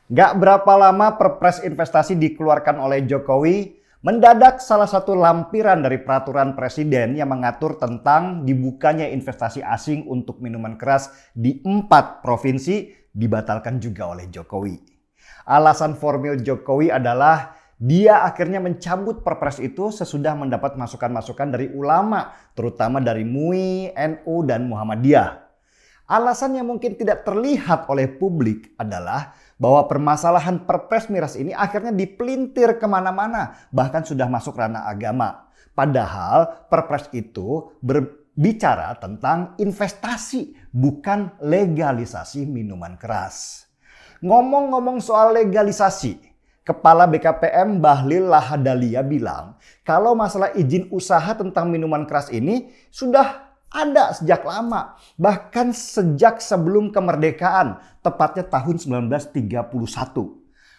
Gak berapa lama Perpres investasi dikeluarkan oleh Jokowi, mendadak salah satu lampiran dari peraturan presiden yang mengatur tentang dibukanya investasi asing untuk minuman keras di 4 provinsi dibatalkan juga oleh Jokowi. Alasan formil Jokowi adalah dia akhirnya mencabut Perpres itu sesudah mendapat masukan-masukan dari ulama, terutama dari MUI, NU, dan Muhammadiyah. Alasan yang mungkin tidak terlihat oleh publik adalah bahwa permasalahan Perpres miras ini akhirnya dipelintir kemana-mana, bahkan sudah masuk ranah agama. Padahal Perpres itu berbicara tentang investasi, bukan legalisasi minuman keras. Ngomong-ngomong soal legalisasi, Kepala BKPM Bahlil Lahadalia bilang kalau masalah izin usaha tentang minuman keras ini sudah ada sejak lama, bahkan sejak sebelum kemerdekaan, tepatnya tahun 1931.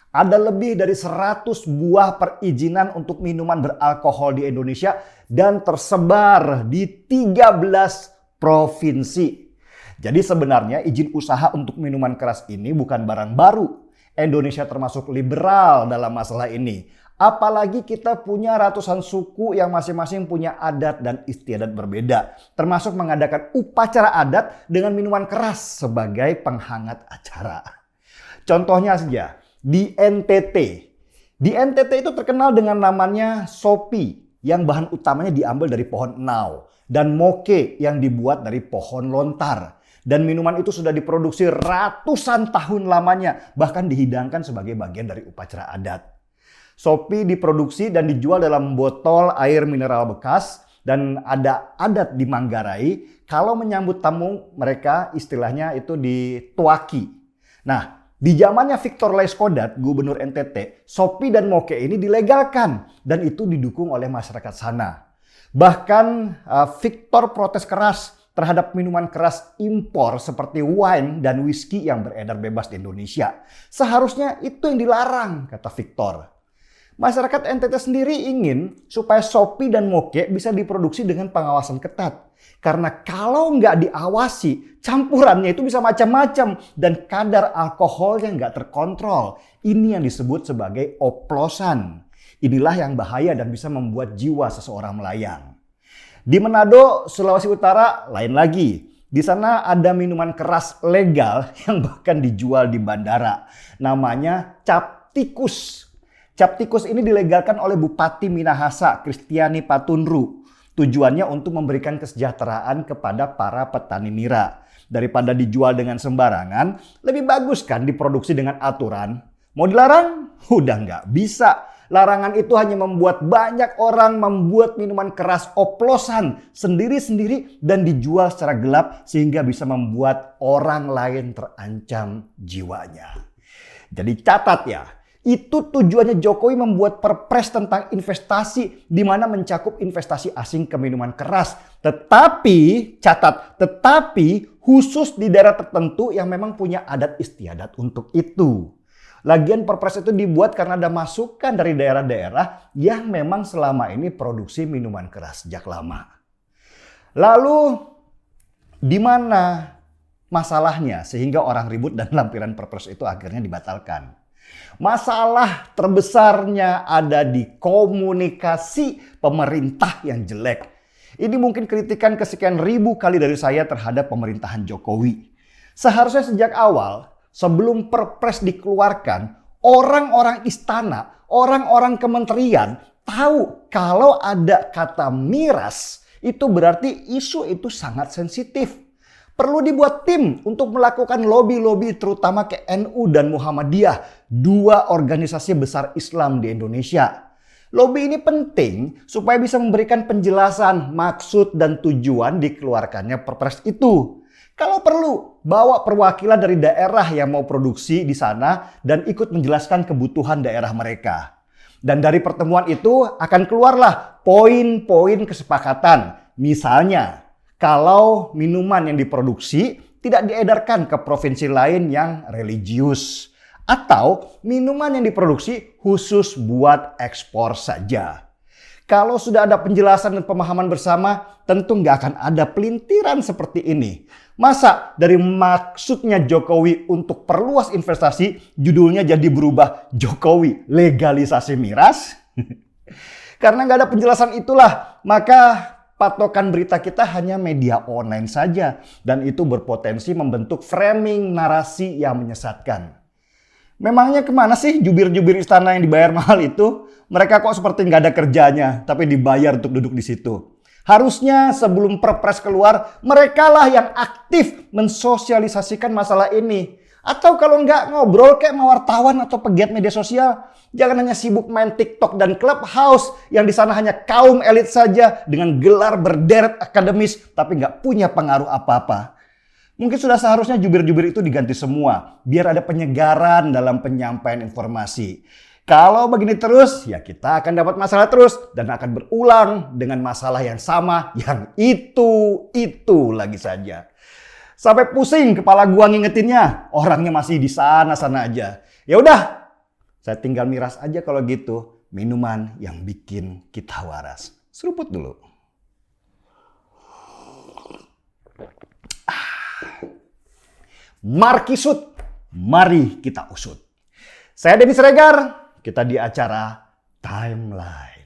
Ada lebih dari 100 buah perizinan untuk minuman beralkohol di Indonesia dan tersebar di 13 provinsi. Jadi sebenarnya izin usaha untuk minuman keras ini bukan barang baru. Indonesia termasuk liberal dalam masalah ini. Apalagi kita punya ratusan suku yang masing-masing punya adat dan istiadat berbeda. Termasuk mengadakan upacara adat dengan minuman keras sebagai penghangat acara. Contohnya saja, di NTT. Di NTT itu terkenal dengan namanya Sopi yang bahan utamanya diambil dari pohon enau. Dan Moke yang dibuat dari pohon lontar. Dan minuman itu sudah diproduksi ratusan tahun lamanya. Bahkan dihidangkan sebagai bagian dari upacara adat. Sopi diproduksi dan dijual dalam botol air mineral bekas dan ada adat di Manggarai kalau menyambut tamu mereka istilahnya itu dituaki. Nah, di zamannya Victor Laiskodat, gubernur NTT, Sopi dan Moke ini dilegalkan dan itu didukung oleh masyarakat sana. Bahkan Victor protes keras terhadap minuman keras impor seperti wine dan whisky yang beredar bebas di Indonesia. Seharusnya itu yang dilarang, kata Victor. Masyarakat NTT sendiri ingin supaya Sopi dan Moke bisa diproduksi dengan pengawasan ketat. Karena kalau nggak diawasi, campurannya itu bisa macam-macam dan kadar alkoholnya nggak terkontrol. Ini yang disebut sebagai oplosan. Inilah yang bahaya dan bisa membuat jiwa seseorang melayang. Di Manado, Sulawesi Utara, lain lagi. Di sana ada minuman keras legal yang bahkan dijual di bandara. Namanya cap tikus. Cap tikus ini dilegalkan oleh Bupati Minahasa, Kristiani Patunru. Tujuannya untuk memberikan kesejahteraan kepada para petani nira. Daripada dijual dengan sembarangan, lebih bagus kan diproduksi dengan aturan. Mau dilarang? Udah nggak bisa. Larangan itu hanya membuat banyak orang membuat minuman keras oplosan sendiri-sendiri dan dijual secara gelap sehingga bisa membuat orang lain terancam jiwanya. Jadi catat ya. Itu tujuannya Jokowi membuat perpres tentang investasi di mana mencakup investasi asing ke minuman keras. Tetapi, catat, tetapi khusus di daerah tertentu yang memang punya adat istiadat untuk itu. Lagian perpres itu dibuat karena ada masukan dari daerah-daerah yang memang selama ini produksi minuman keras sejak lama. Lalu, di mana masalahnya sehingga orang ribut dan lampiran perpres itu akhirnya dibatalkan? Masalah terbesarnya ada di komunikasi pemerintah yang jelek. Ini mungkin kritikan kesekian ribu kali dari saya terhadap pemerintahan Jokowi. Seharusnya sejak awal, sebelum perpres dikeluarkan, orang-orang istana, orang-orang kementerian tahu kalau ada kata miras, itu berarti isu itu sangat sensitif. Perlu dibuat tim untuk melakukan lobby-lobby terutama ke NU dan Muhammadiyah, 2 organisasi besar Islam di Indonesia. Lobby ini penting supaya bisa memberikan penjelasan maksud dan tujuan dikeluarkannya perpres itu. Kalau perlu, bawa perwakilan dari daerah yang mau produksi di sana dan ikut menjelaskan kebutuhan daerah mereka. Dan dari pertemuan itu akan keluarlah poin-poin kesepakatan. Misalnya, kalau minuman yang diproduksi tidak diedarkan ke provinsi lain yang religius. Atau minuman yang diproduksi khusus buat ekspor saja. Kalau sudah ada penjelasan dan pemahaman bersama, tentu nggak akan ada pelintiran seperti ini. Masa dari maksudnya Jokowi untuk perluas investasi, judulnya jadi berubah Jokowi legalisasi miras? Karena nggak ada penjelasan itulah, maka patokan berita kita hanya media online saja. Dan itu berpotensi membentuk framing narasi yang menyesatkan. Memangnya kemana sih jubir-jubir istana yang dibayar mahal itu? Mereka kok seperti nggak ada kerjanya, tapi dibayar untuk duduk di situ. Harusnya sebelum Perpres keluar, merekalah yang aktif mensosialisasikan masalah ini. Atau kalau nggak ngobrol kayak sama wartawan atau pegiat media sosial. Jangan hanya sibuk main TikTok dan Clubhouse yang di sana hanya kaum elit saja dengan gelar berderet akademis tapi nggak punya pengaruh apa-apa. Mungkin sudah seharusnya jubir-jubir itu diganti semua biar ada penyegaran dalam penyampaian informasi. Kalau begini terus, ya kita akan dapat masalah terus dan akan berulang dengan masalah yang sama yang itu lagi saja. Sampai pusing kepala gua ngingetinnya, orangnya masih di sana-sana aja. Ya udah, saya tinggal miras aja kalau gitu, minuman yang bikin kita waras. Seruput dulu. Markisut, mari kita usut. Saya Denny Siregar, kita di acara Timeline.